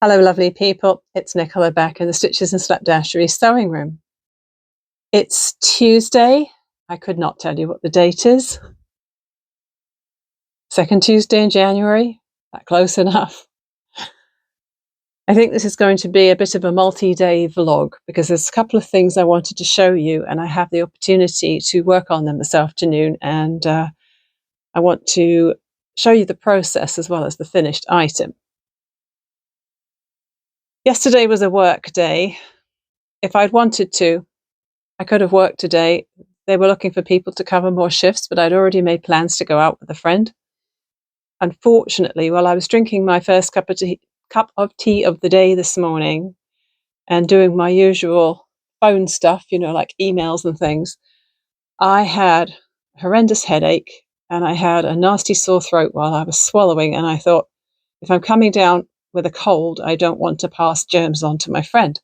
Hello lovely people, it's Nicola back in the Stitches and Slapdashery sewing room. It's Tuesday, I could not tell you what the date is. Second Tuesday in January, that close enough. I think this is going to be a bit of a multi-day vlog because there's a couple of things I wanted to show you and I have the opportunity to work on them this afternoon, and I want to show you the process as well as the finished item. Yesterday was a work day. If I'd wanted to, I could have worked today. They were looking for people to cover more shifts, but I'd already made plans to go out with a friend. Unfortunately, while I was drinking my first cup of tea of the day this morning and doing my usual phone stuff, you know, like emails and things, I had a horrendous headache and I had a nasty sore throat while I was swallowing. And I thought, if I'm coming down with a cold, I don't want to pass germs on to my friend.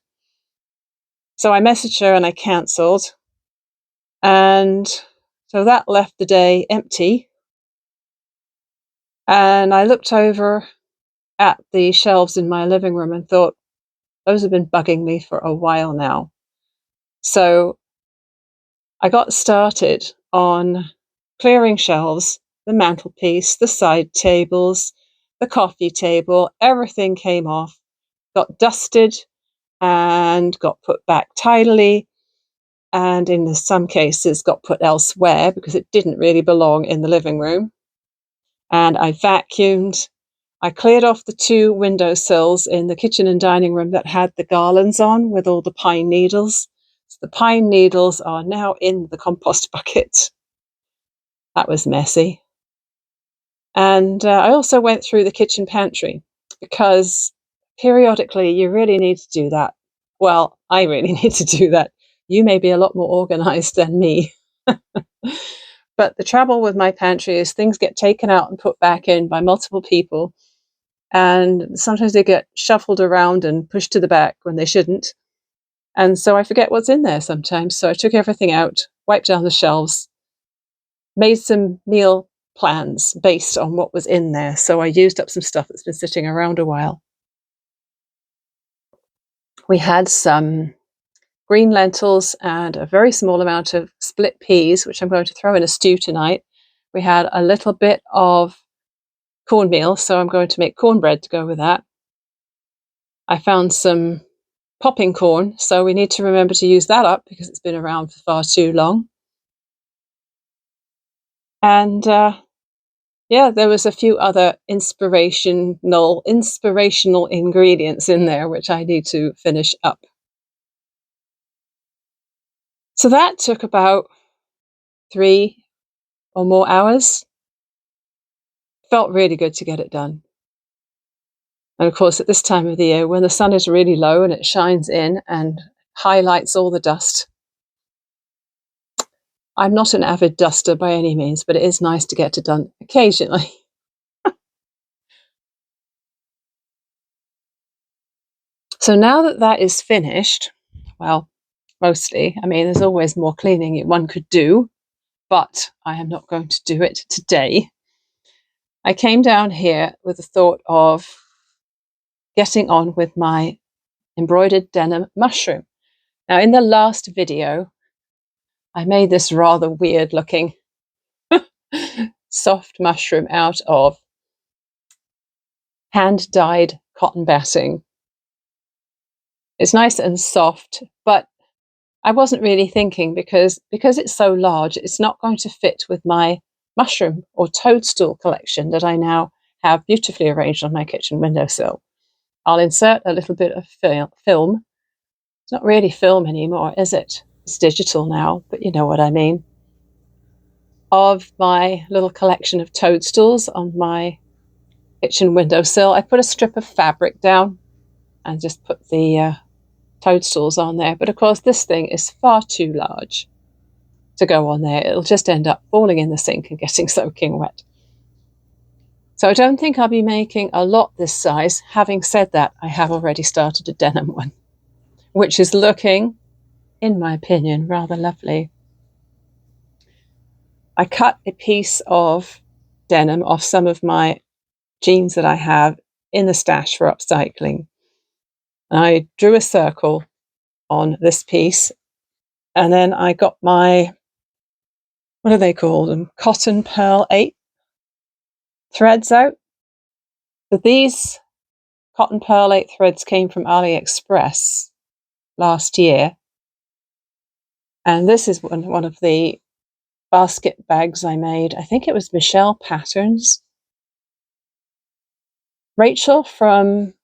So I messaged her and I cancelled. And so that left the day empty. And I looked over at the shelves in my living room and thought, those have been bugging me for a while now. So I got started on clearing shelves, the mantelpiece, the side tables, the coffee table, everything came off, got dusted and got put back tidily, and in some cases got put elsewhere because it didn't really belong in the living room. And I vacuumed. I cleared off the 2 windowsills in the kitchen and dining room that had the garlands on with all the pine needles. So the pine needles are now in the compost bucket. That was messy. And I also went through the kitchen pantry because periodically you really need to do that. Well, I really need to do that. You may be a lot more organized than me. But the trouble with my pantry is things get taken out and put back in by multiple people. And sometimes they get shuffled around and pushed to the back when they shouldn't. And so I forget what's in there sometimes. So I took everything out, wiped down the shelves, made some meal plans based on what was in there. So I used up some stuff that's been sitting around a while. We had some green lentils and a very small amount of split peas, which I'm going to throw in a stew tonight. We had a little bit of cornmeal, so I'm going to make cornbread to go with that. I found some popping corn, so we need to remember to use that up because it's been around for far too long. And yeah, there was a few other inspirational ingredients in there which I need to finish up. So that took about 3 or more hours. Felt really good to get it done. And of course, at this time of the year, when the sun is really low and it shines in and highlights all the dust. I'm not an avid duster by any means, but it is nice to get it done occasionally. So now that that is finished, well, mostly, I mean, there's always more cleaning one could do, but I am not going to do it today. I came down here with the thought of getting on with my embroidered denim mushroom. Now, in the last video, I made this rather weird looking soft mushroom out of hand-dyed cotton batting. It's nice and soft, but I wasn't really thinking because it's so large, it's not going to fit with my mushroom or toadstool collection that I now have beautifully arranged on my kitchen windowsill. I'll insert a little bit of film. It's not really film anymore, is it? It's digital now, but you know what I mean. Of my little collection of toadstools on my kitchen windowsill, I put a strip of fabric down and just put the toadstools on there. But of course, this thing is far too large to go on there. It'll just end up falling in the sink and getting soaking wet. So I don't think I'll be making a lot this size. Having said that, I have already started a denim one, which is looking, in my opinion, rather lovely. I cut a piece of denim off some of my jeans that I have in the stash for upcycling. I drew a circle on this piece, and then I got my, what are they called? Cotton Pearl 8 threads out. So these Cotton Pearl 8 threads came from AliExpress last year. And this is one of the basket bags I made. I think it was Michelle Patterns. Rachel from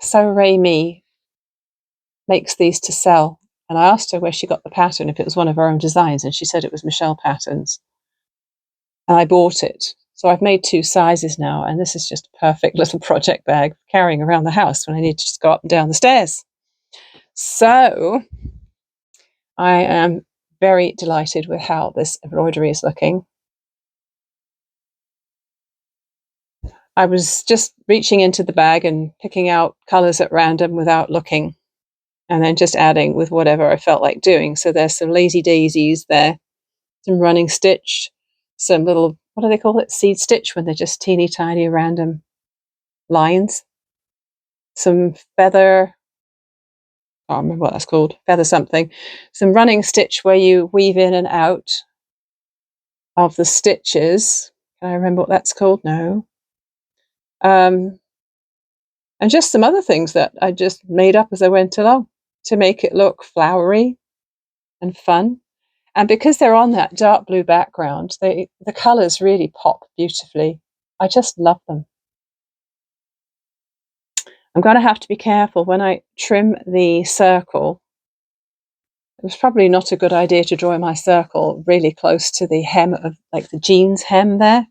SewRayMe makes these to sell. And I asked her where she got the pattern, if it was one of her own designs, and she said it was Michelle Patterns. And I bought it. So I've made 2 sizes now, and this is just a perfect little project bag carrying around the house when I need to just go up and down the stairs. So I am very delighted with how this embroidery is looking. I was just reaching into the bag and picking out colours at random without looking, and then just adding with whatever I felt like doing. So there's some lazy daisies there, some running stitch, some little, what do they call it? Seed stitch, when they're just teeny tiny random lines. Some feather, I can't remember what that's called, feather something. Some running stitch where you weave in and out of the stitches. Can I remember what that's called? No. And just some other things that I just made up as I went along to make it look flowery and fun. And because they're on that dark blue background, the colours really pop beautifully. I just love them. I'm going to have to be careful when I trim the circle. It was probably not a good idea to draw my circle really close to the hem of, like, the jeans hem there.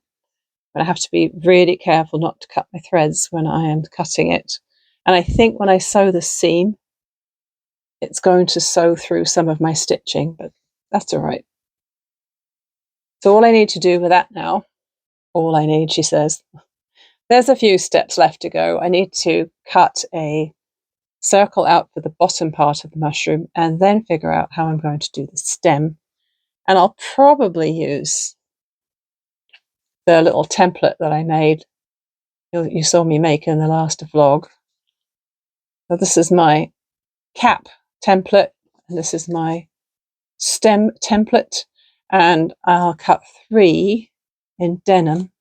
But I have to be really careful not to cut my threads when I am cutting it. And I think when I sew the seam, it's going to sew through some of my stitching, but that's all right. So all I need to do with that now, all I need, she says, there's a few steps left to go. I need to cut a circle out for the bottom part of the mushroom and then figure out how I'm going to do the stem. And I'll probably use the little template that I made, you saw me make in the last vlog. So this is my cap template, and this is my stem template, and I'll cut 3 in denim,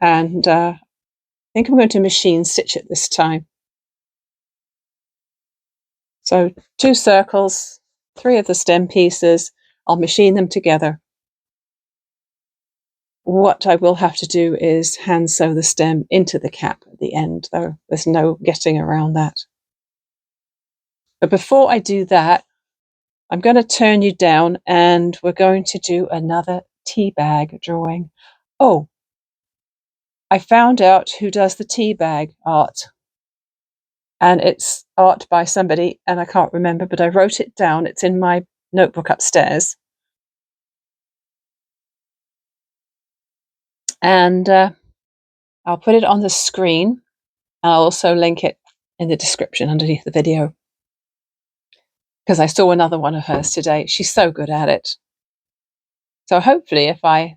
and I think I'm going to machine stitch it this time. So 2 circles, 3 of the stem pieces, I'll machine them together. What I will have to do is hand sew the stem into the cap at the end, though there's no getting around that. But before I do that, I'm going to turn you down and we're going to do another tea bag drawing. Oh, I found out who does the tea bag art. And it's art by somebody, and I can't remember, but I wrote it down. It's in my notebook upstairs. And I'll put it on the screen. I'll also link it in the description underneath the video, because I saw another one of hers today. She's so good at it. So hopefully if I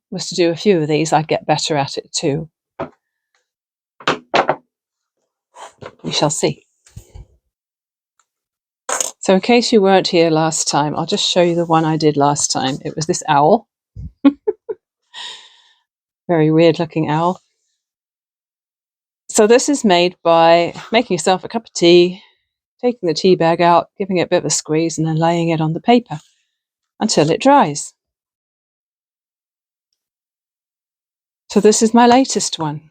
was to do a few of these, I'd get better at it too. We shall see. So in case you weren't here last time, I'll just show you the one I did last time. It was this owl. Very weird looking owl. So this is made by making yourself a cup of tea, taking the tea bag out, giving it a bit of a squeeze, and then laying it on the paper until it dries. So this is my latest one.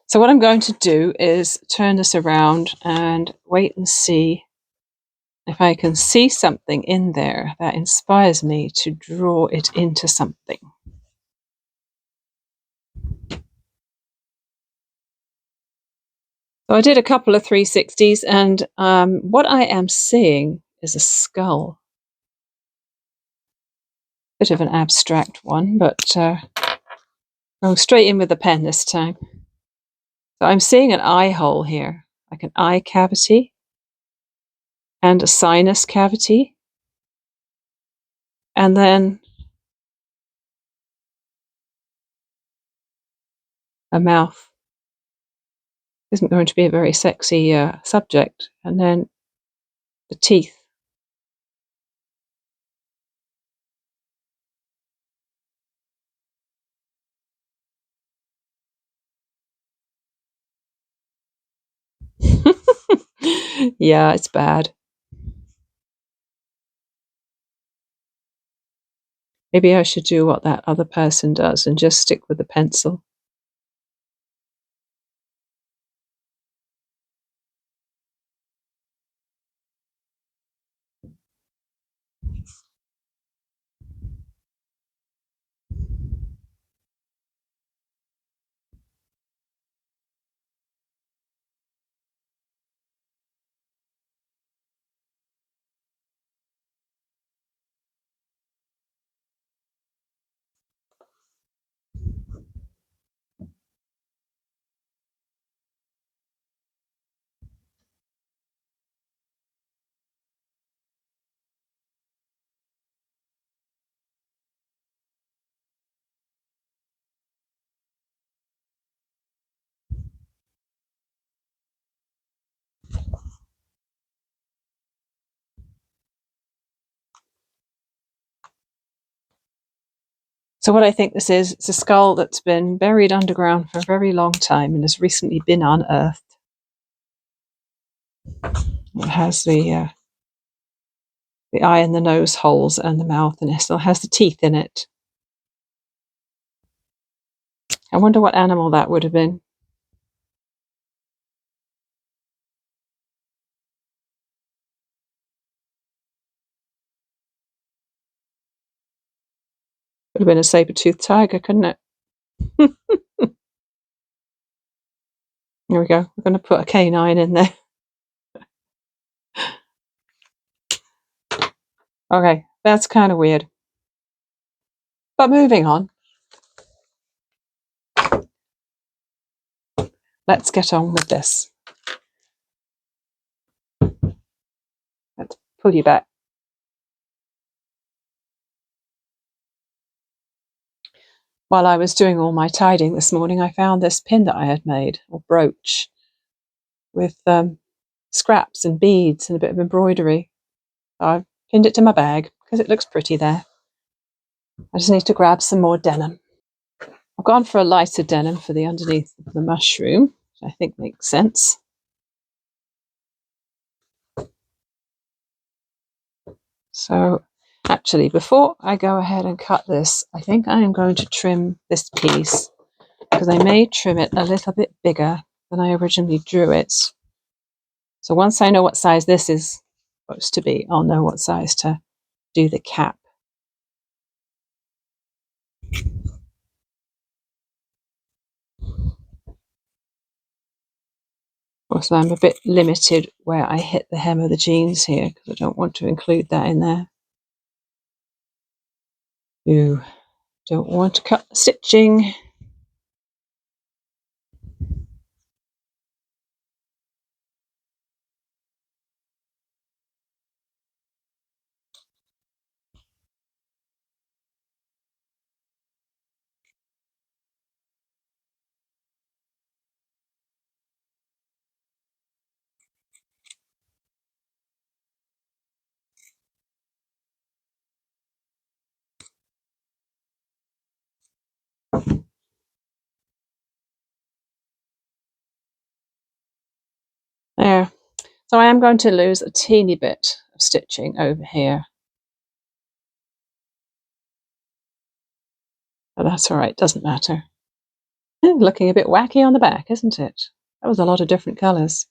So what I'm going to do is turn this around and wait and see if I can see something in there that inspires me to draw it into something. So I did a couple of 360s, and what I am seeing is a skull. Bit of an abstract one, but going straight in with the pen this time. So I'm seeing an eye hole here, like an eye cavity and a sinus cavity, and then a mouth. isn't going to be a very sexy subject. And then the teeth. Yeah, it's bad. Maybe I should do what that other person does and just stick with the pencil. So what I think this is, it's a skull that's been buried underground for a very long time and has recently been unearthed. It has the eye and the nose holes and the mouth, and it still has the teeth in it. I wonder what animal that would have been. Could have been a saber-toothed tiger, couldn't it? Here we go. We're going to put a canine in there. Okay, that's kind of weird. But moving on. Let's get on with this. Let's pull you back. While I was doing all my tidying this morning, I found this pin that I had made, or brooch, with scraps and beads and a bit of embroidery. So I've pinned it to my bag because it looks pretty there. I just need to grab some more denim. I've gone for a lighter denim for the underneath of the mushroom, which I think makes sense. So actually, before I go ahead and cut this, I think I am going to trim this piece because I may trim it a little bit bigger than I originally drew it. So once I know what size this is supposed to be, I'll know what size to do the cap. Also, I'm a bit limited where I hit the hem of the jeans here because I don't want to include that in there. You don't want to cut the stitching. There. So I am going to lose a teeny bit of stitching over here. But that's all right, doesn't matter. Looking a bit wacky on the back, isn't it? That was a lot of different colours.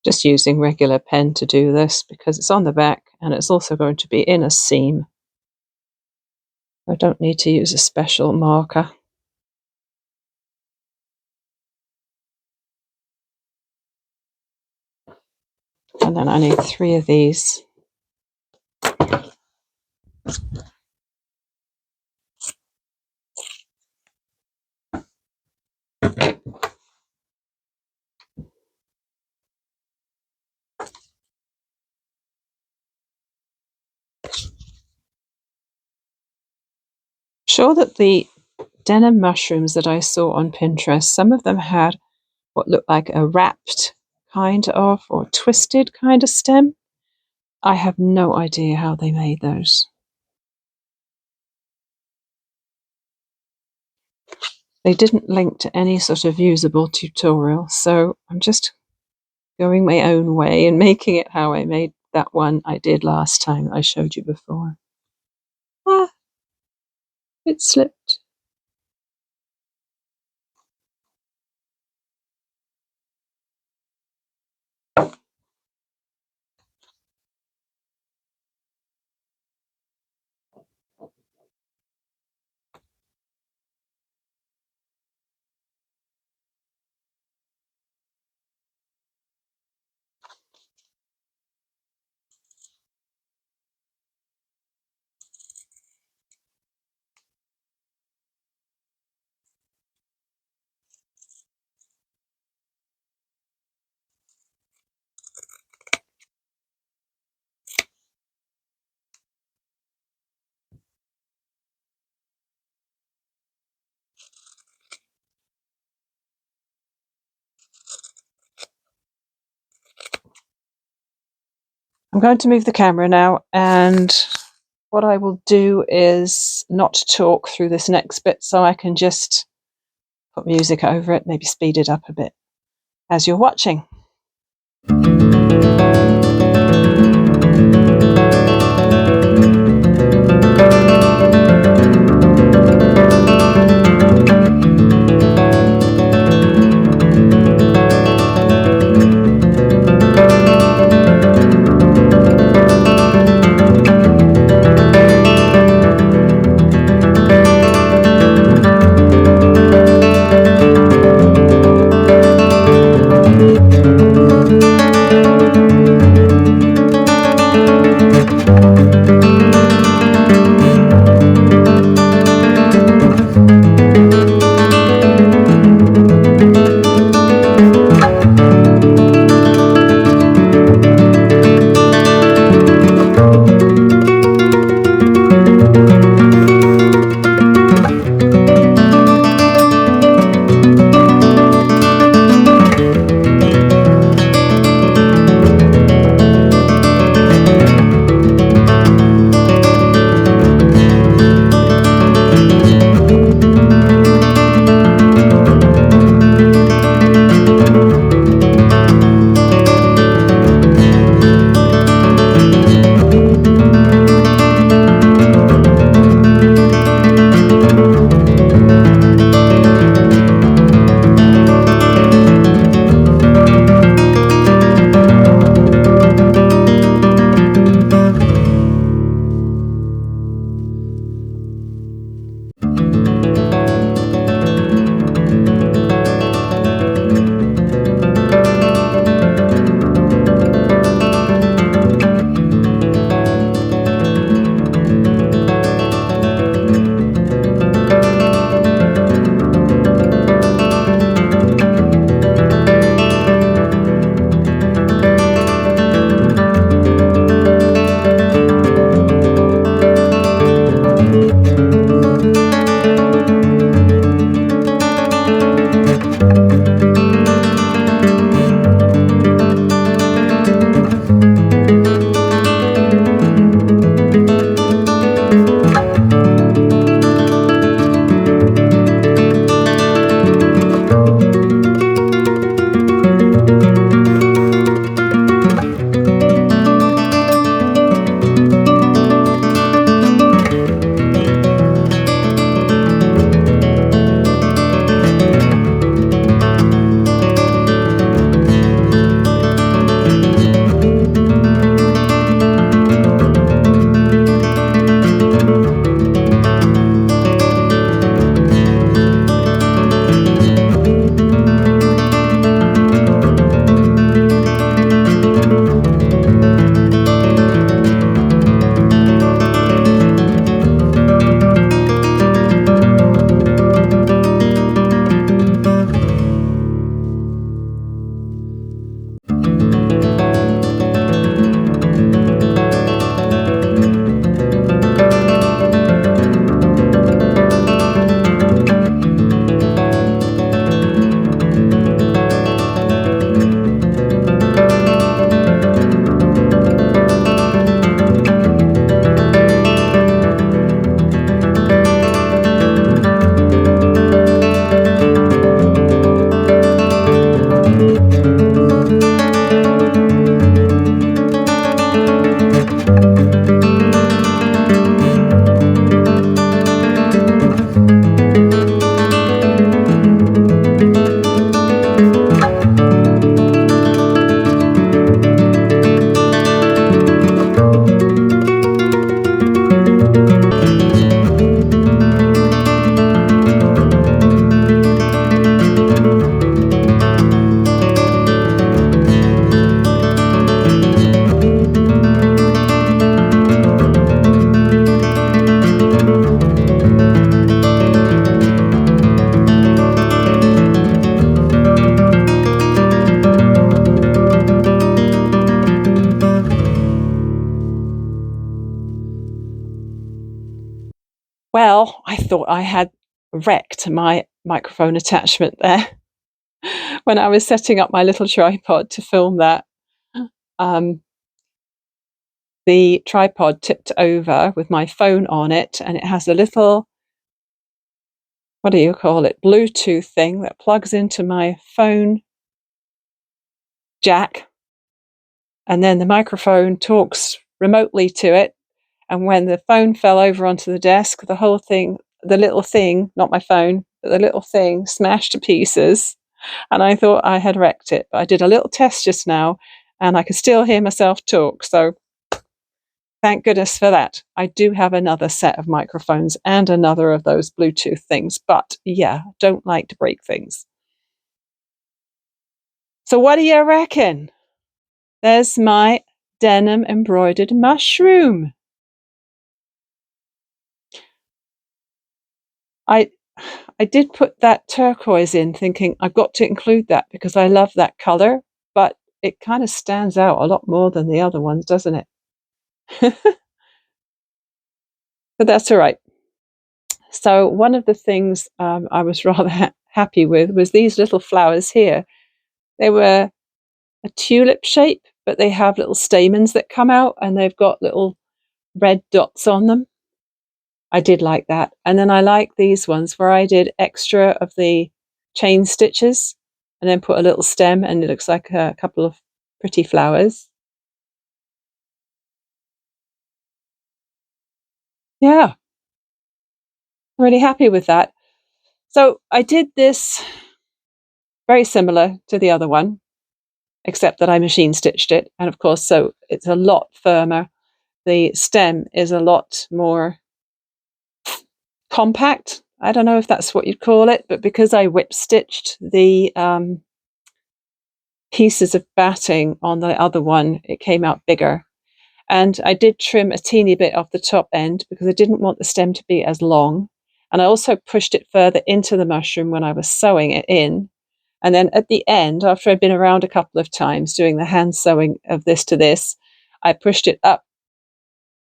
Just using regular pen to do this because it's on the back and it's also going to be in a seam. I don't need to use a special marker. And then I need 3 of these. sure that the denim mushrooms that I saw on Pinterest, some of them had what looked like a wrapped kind of or twisted kind of stem. I have no idea how they made those. They didn't link to any sort of usable tutorial, so I'm just going my own way and making it how I made that one I did last time that I showed you before. Ah, it slipped. I'm going to move the camera now, and what I will do is not talk through this next bit so I can just put music over it, maybe speed it up a bit as you're watching. thought I had wrecked my microphone attachment there when I was setting up my little tripod to film that. The tripod tipped over with my phone on it, and it has a little, what do you call it, Bluetooth thing that plugs into my phone jack, and then the microphone talks remotely to it. And when the phone fell over onto the desk, the whole thing, the little thing, not my phone, but the little thing smashed to pieces. And I thought I had wrecked it. But I did a little test just now, and I could still hear myself talk. So thank goodness for that. I do have another set of microphones and another of those Bluetooth things. But yeah, don't like to break things. So what do you reckon? There's my denim embroidered mushroom. I did put that turquoise in thinking I've got to include that because I love that colour, but it kind of stands out a lot more than the other ones, doesn't it? But that's all right. So one of the things I was rather happy with was these little flowers here. They were a tulip shape, but they have little stamens that come out and they've got little red dots on them. I did like that. And then I like these ones where I did extra of the chain stitches and then put a little stem and it looks like a couple of pretty flowers. Yeah, I'm really happy with that. So I did this very similar to the other one, except that I machine stitched it. And of course, so it's a lot firmer. The stem is a lot more compact. I don't know if that's what you'd call it, but because I whip stitched the pieces of batting on the other one, it came out bigger. And I did trim a teeny bit off the top end because I didn't want the stem to be as long. And I also pushed it further into the mushroom when I was sewing it in. And then at the end, after I'd been around a couple of times doing the hand sewing of this to this, I pushed it up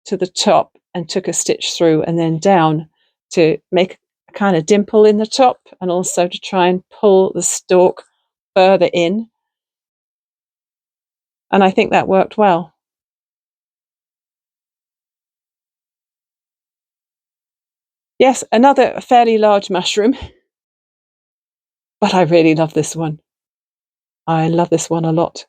to the top and took a stitch through and then down to make a kind of dimple in the top and also to try and pull the stalk further in. And I think that worked well. Yes, another fairly large mushroom, but I really love this one. I love this one a lot.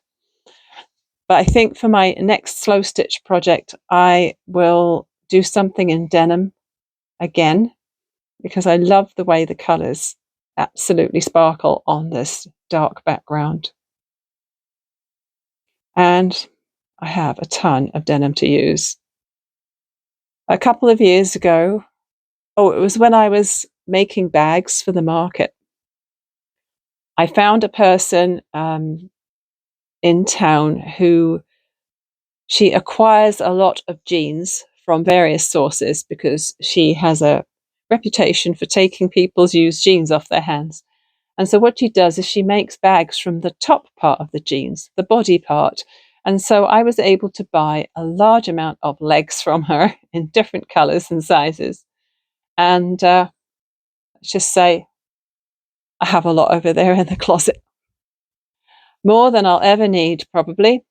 But I think for my next slow stitch project, I will do something in denim again, because I love the way the colours absolutely sparkle on this dark background. And I have a ton of denim to use. A couple of years ago, it was when I was making bags for the market, I found a person in town who she acquires a lot of jeans from various sources because she has a reputation for taking people's used jeans off their hands. And so what she does is she makes bags from the top part of the jeans, the body part. And so I was able to buy a large amount of legs from her in different colors and sizes. And let's just say I have a lot over there in the closet. More than I'll ever need, probably.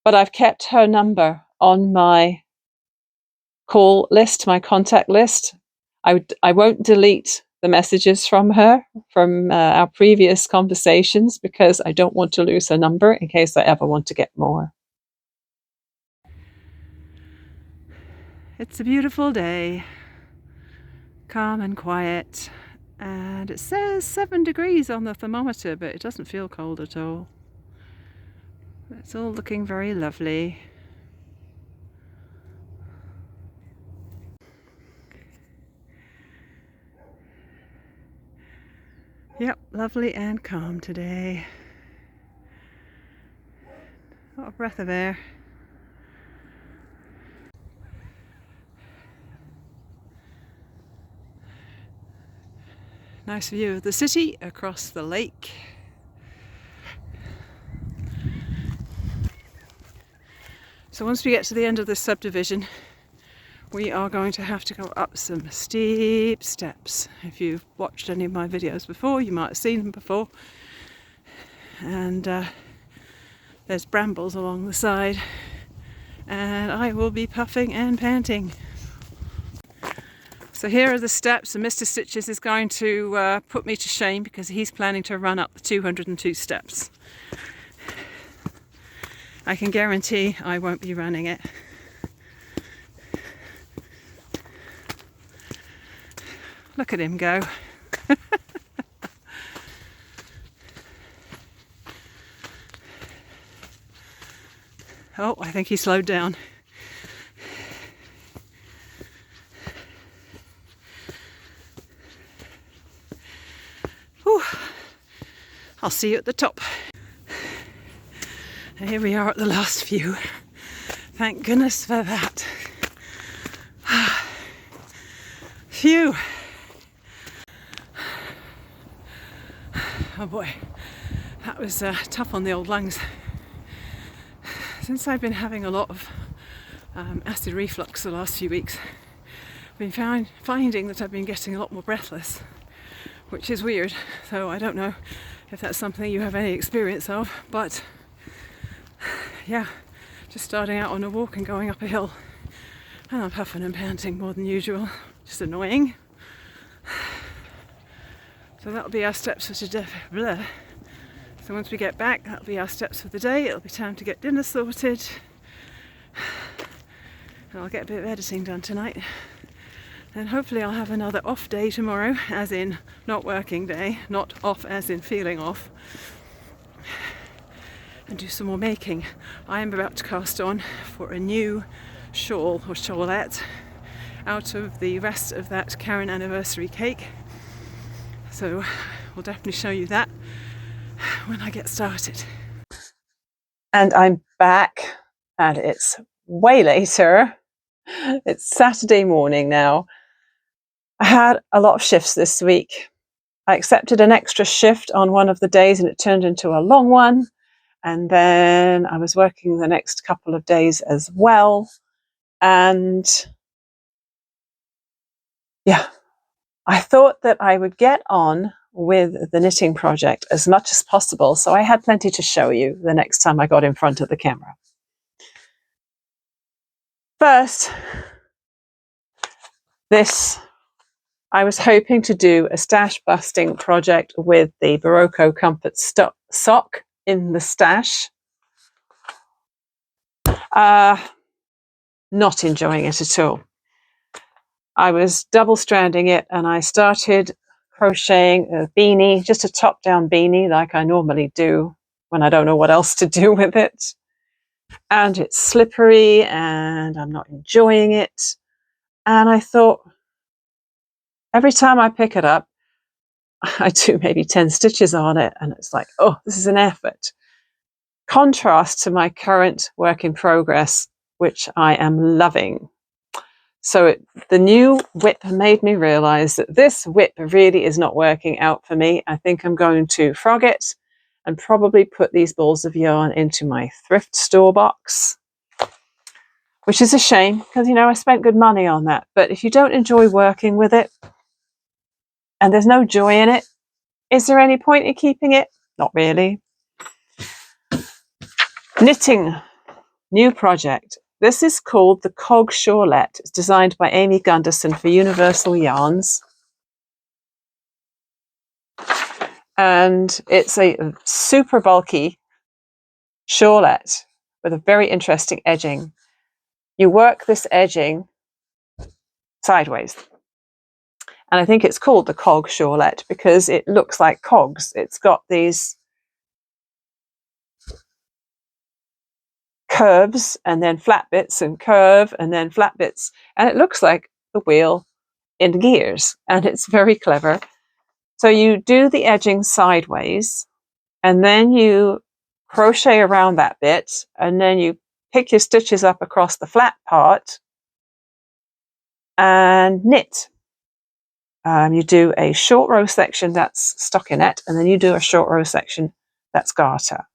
But I've kept her number on my call list, my contact list. I won't delete the messages from her from our previous conversations because I don't want to lose her number in case I ever want to get more. It's a beautiful day, calm and quiet, and it says 7 degrees on the thermometer, but it doesn't feel cold at all. It's all looking very lovely. Yep, lovely and calm today. What a breath of air. Nice view of the city across the lake. So once we get to the end of this subdivision, we are going to have to go up some steep steps. If you've watched any of my videos before, you might have seen them before. And there's brambles along the side, and I will be puffing and panting. So here are the steps, and Mr. Stitches is going to put me to shame because he's planning to run up the 202 steps. I can guarantee I won't be running it. Look at him go. Oh, I think he slowed down. Whew. I'll see you at the top. And here we are at the last few. Thank goodness for that. Phew. Oh boy, that was tough on the old lungs. Since I've been having a lot of acid reflux the last few weeks, I've been finding that I've been getting a lot more breathless, which is weird. So I don't know if that's something you have any experience of, but yeah, just starting out on a walk and going up a hill, and I'm puffing and panting more than usual, just annoying. So that'll be our steps for today. Blah. So once we get back, that'll be our steps for the day. It'll be time to get dinner sorted. And I'll get a bit of editing done tonight. And hopefully I'll have another off day tomorrow, as in not working day, not off as in feeling off. And do some more making. I am about to cast on for a new shawl or shawlette out of the rest of that Caron Anniversary cake. So we'll definitely show you that when I get started. And I'm back, and it's way later. It's Saturday morning now. I had a lot of shifts this week. I accepted an extra shift on one of the days and it turned into a long one. And then I was working the next couple of days as well. And yeah, I thought that I would get on with the knitting project as much as possible, so I had plenty to show you the next time I got in front of the camera. First, this, I was hoping to do a stash busting project with the Barocco Comfort sock in the stash. Not enjoying it at all. I was double stranding it, and I started crocheting a beanie, just a top down beanie like I normally do when I don't know what else to do with it. And it's slippery and I'm not enjoying it. And I thought, every time I pick it up, I do maybe 10 stitches on it, and it's like, oh, this is an effort. Contrast to my current work in progress, which I am loving. So the new WIP made me realize that this WIP really is not working out for me. I think I'm going to frog it and probably put these balls of yarn into my thrift store box, which is a shame because, you know, I spent good money on that. But if you don't enjoy working with it and there's no joy in it, is there any point in keeping it? Not really. Knitting, new project. This is called the Cog Shawlette. It's designed by Amy Gunderson for Universal Yarns. And it's a super bulky shawlette with a very interesting edging. You work this edging sideways. And I think it's called the Cog Shawlette because it looks like cogs. It's got these curves and then flat bits and curve and then flat bits. And it looks like the wheel in gears. And it's very clever. So you do the edging sideways and then you crochet around that bit and then you pick your stitches up across the flat part and knit. You do a short row section that's stockinette, and then you do a short row section that's garter.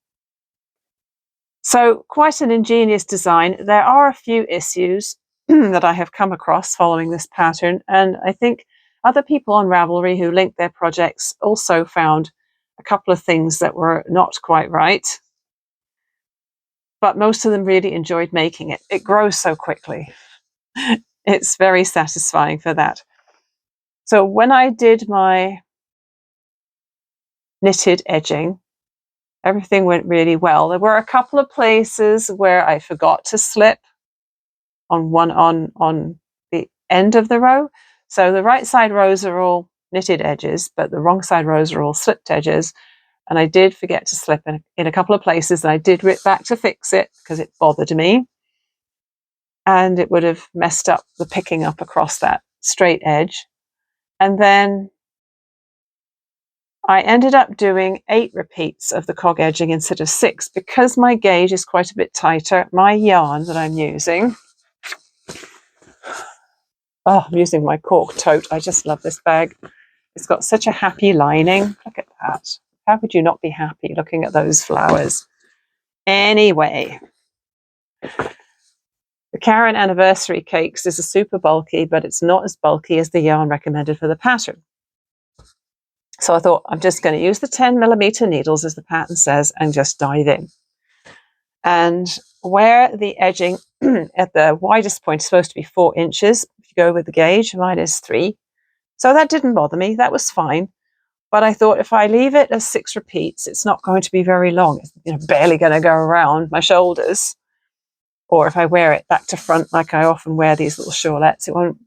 So quite an ingenious design. There are a few issues. that I have come across following this pattern. And I think other people on Ravelry who linked their projects also found a couple of things that were not quite right. But most of them really enjoyed making it. It grows so quickly. It's very satisfying for that. So when I did my knitted edging, everything went really well. There were a couple of places where I forgot to slip on the end of the row. So the right side rows are all knitted edges, but the wrong side rows are all slipped edges. And I did forget to slip in a couple of places, and I did rip back to fix it because it bothered me. And it would have messed up the picking up across that straight edge. And then I ended up doing 8 repeats of the cog edging instead of 6 because my gauge is quite a bit tighter. My yarn that I'm using, I'm using my cork tote. I just love this bag. It's got such a happy lining. Look at that. How could you not be happy looking at those flowers? Anyway, the Caron Anniversary Cakes is a super bulky, but it's not as bulky as the yarn recommended for the pattern. So I thought I'm just going to use the 10mm needles as the pattern says and just dive in. And where the edging at the widest point is supposed to be 4 inches, if you go with the gauge, mine is 3. So that didn't bother me, that was fine. But I thought if I leave it as 6 repeats, it's not going to be very long. It's barely going to go around my shoulders. Or if I wear it back to front, like I often wear these little shawlettes, it won't,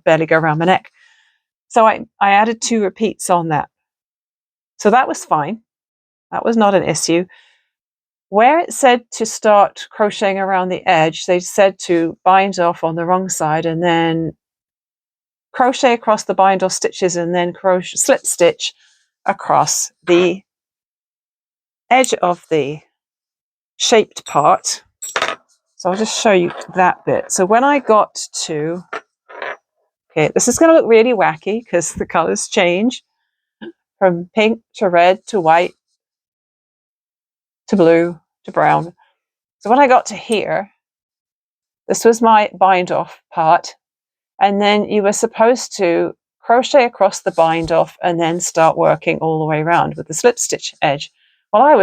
barely go around my neck. So I added 2 repeats on that. So that was fine. That was not an issue. Where it said to start crocheting around the edge, they said to bind off on the wrong side and then crochet across the bind off stitches and then slip stitch across the edge of the shaped part. So I'll just show you that bit. So when I got to, okay, this is going to look really wacky because the colors change from pink to red to white to blue to brown. So when I got to here, this was my bind off part. And then you were supposed to crochet across the bind off and then start working all the way around with the slip stitch edge. Well,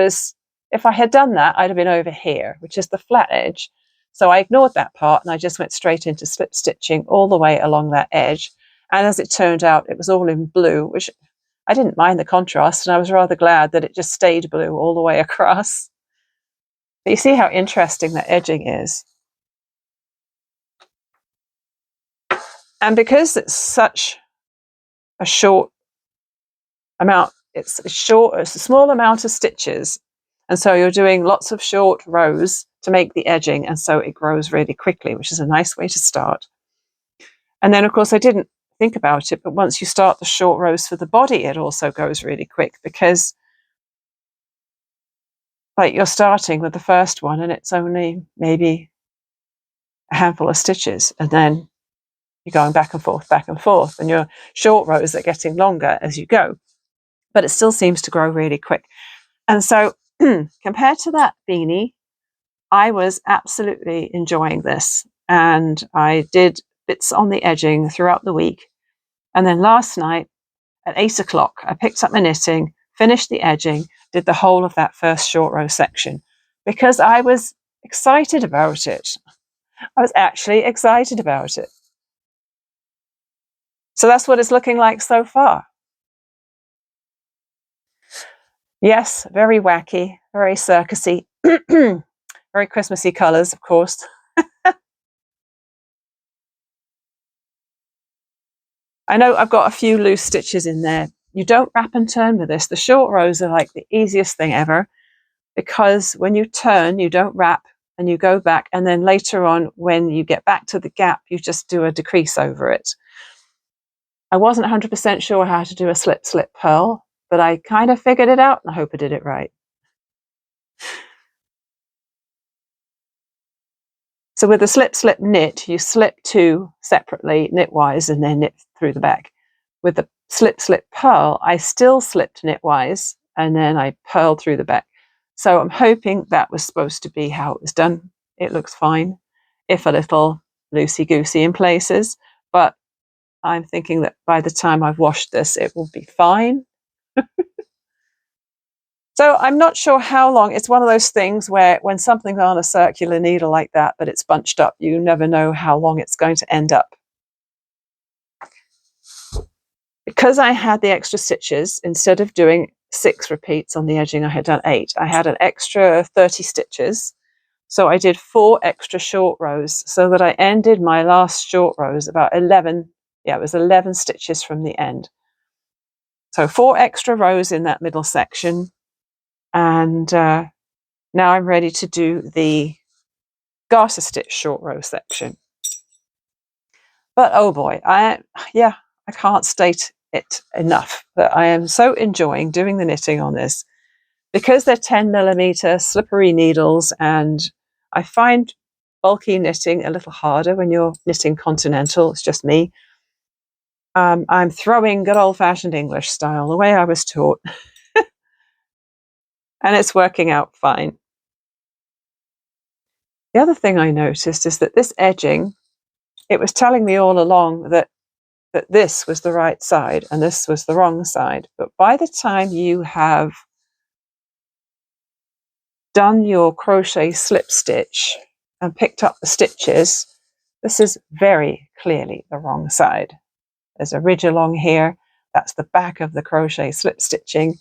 if I had done that, I'd have been over here, which is the flat edge. So I ignored that part and I just went straight into slip stitching all the way along that edge. And as it turned out, it was all in blue, which I didn't mind the contrast. And I was rather glad that it just stayed blue all the way across. But you see how interesting that edging is. And because it's such a short amount, it's a small amount of stitches. And so you're doing lots of short rows to make the edging. And so it grows really quickly, which is a nice way to start. And then, of course, I didn't think about it, but once you start the short rows for the body, it also goes really quick because like you're starting with the first one and it's only maybe a handful of stitches. And then you're going back and forth, and your short rows are getting longer as you go. But it still seems to grow really quick. And so compared to that beanie, I was absolutely enjoying this. And I did bits on the edging throughout the week. And then last night at 8 o'clock, I picked up my knitting, finished the edging, did the whole of that first short row section because I was excited about it. I was actually excited about it. So that's what it's looking like so far. Yes, very wacky, very circusy, very Christmassy colours, of course. I know I've got a few loose stitches in there. You don't wrap and turn with this. The short rows are like the easiest thing ever because when you turn, you don't wrap and you go back. And then later on, when you get back to the gap, you just do a decrease over it. I wasn't 100% sure how to do a slip purl, but I kind of figured it out and I hope I did it right. So with the slip knit, you slip 2 separately knitwise and then knit through the back. With the slip purl, I still slipped knitwise and then I purled through the back. So I'm hoping that was supposed to be how it was done. It looks fine, if a little loosey-goosey in places, but I'm thinking that by the time I've washed this, it will be fine. So I'm not sure how long. It's one of those things where when something's on a circular needle like that, but it's bunched up, you never know how long it's going to end up. Because I had the extra stitches, instead of doing 6 repeats on the edging, I had done 8. I had an extra 30 stitches. So I did 4 extra short rows, so that I ended my last short rows about 11. Yeah, it was 11 stitches from the end. So 4 extra rows in that middle section. And now I'm ready to do the garter stitch short row section. But oh boy, I can't state it enough that I am so enjoying doing the knitting on this, because they're 10mm slippery needles, and I find bulky knitting a little harder when you're knitting continental. It's just me. I'm throwing good old-fashioned English style, the way I was taught. And it's working out fine. The other thing I noticed is that this edging, it was telling me all along that this was the right side and this was the wrong side. But by the time you have done your crochet slip stitch and picked up the stitches, this is very clearly the wrong side. There's a ridge along here. That's the back of the crochet slip stitching.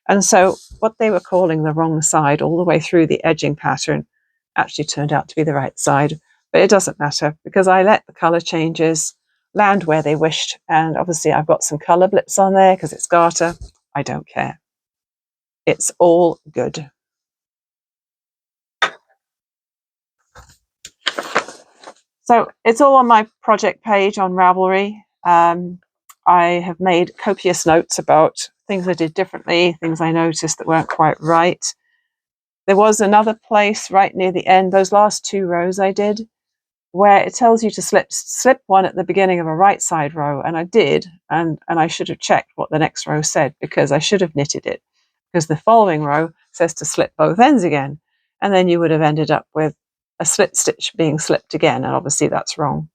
And so what they were calling the wrong side all the way through the edging pattern actually turned out to be the right side. But it doesn't matter, because I let the colour changes land where they wished. And obviously I've got some colour blips on there because it's garter. I don't care. It's all good. So it's all on my project page on Ravelry. I have made copious notes about things I did differently, things I noticed that weren't quite right. There was another place right near the end, those last 2 rows I did, where it tells you to slip one at the beginning of a right side row, and I did, and I should have checked what the next row said, because I should have knitted it, because the following row says to slip both ends again, and then you would have ended up with a slip stitch being slipped again, and obviously that's wrong.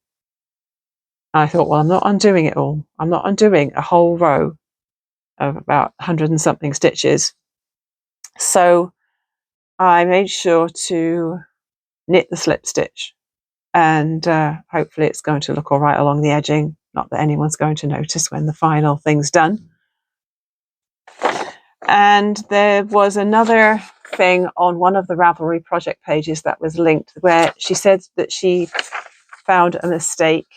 I thought, well, I'm not undoing it all. I'm not undoing a whole row of about 100 and something stitches. So I made sure to knit the slip stitch, and hopefully it's going to look all right along the edging. Not that anyone's going to notice when the final thing's done. And there was another thing on one of the Ravelry project pages that was linked, where she said that she found a mistake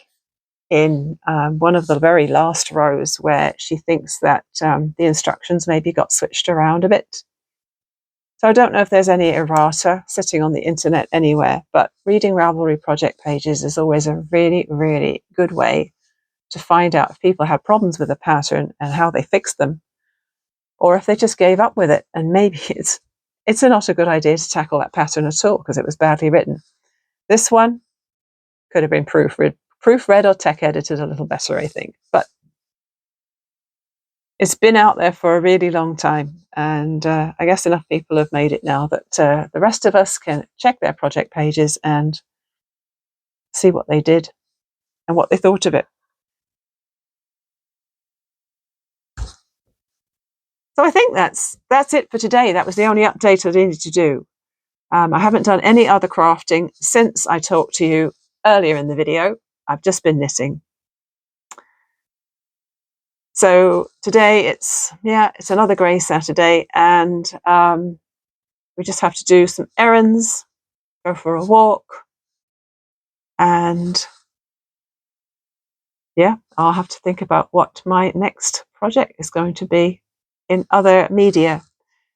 in one of the very last rows, where she thinks that the instructions maybe got switched around a bit. So I don't know if there's any errata sitting on the internet anywhere, but reading Ravelry project pages is always a really, really good way to find out if people had problems with a pattern and how they fixed them, or if they just gave up with it and maybe it's not a good idea to tackle that pattern at all because it was badly written. This one could have been proofread or tech edited a little better, I think, but it's been out there for a really long time, and I guess enough people have made it now that the rest of us can check their project pages and see what they did and what they thought of it. So I think that's it for today. That was the only update I needed to do. I haven't done any other crafting since I talked to you earlier in the video. I've just been knitting. So today it's another grey Saturday, and we just have to do some errands, go for a walk, and yeah, I'll have to think about what my next project is going to be in other media.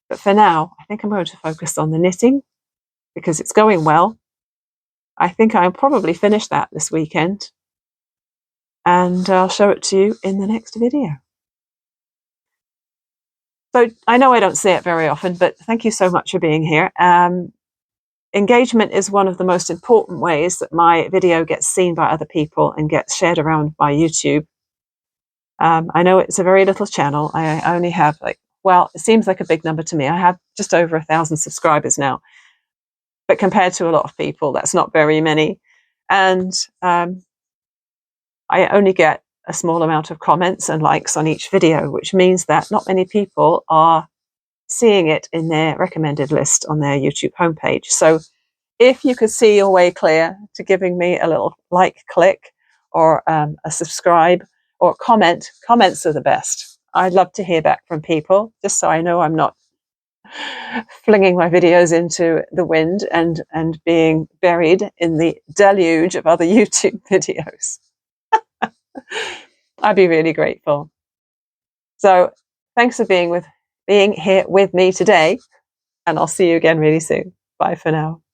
But for now, I think I'm going to focus on the knitting because it's going well. I think I'll probably finish that this weekend, and I'll show it to you in the next video. So I know I don't say it very often, but thank you so much for being here. Engagement is one of the most important ways that my video gets seen by other people and gets shared around by YouTube. I know it's a very little channel. I only have it seems like a big number to me. I have just over 1,000 subscribers now, but compared to a lot of people, that's not very many. And I only get a small amount of comments and likes on each video, which means that not many people are seeing it in their recommended list on their YouTube homepage. So if you could see your way clear to giving me a little like click or a subscribe or comment, comments are the best. I'd love to hear back from people, just so I know I'm not flinging my videos into the wind and being buried in the deluge of other YouTube videos. I'd be really grateful. So thanks for being here with me today, and I'll see you again really soon. Bye for now.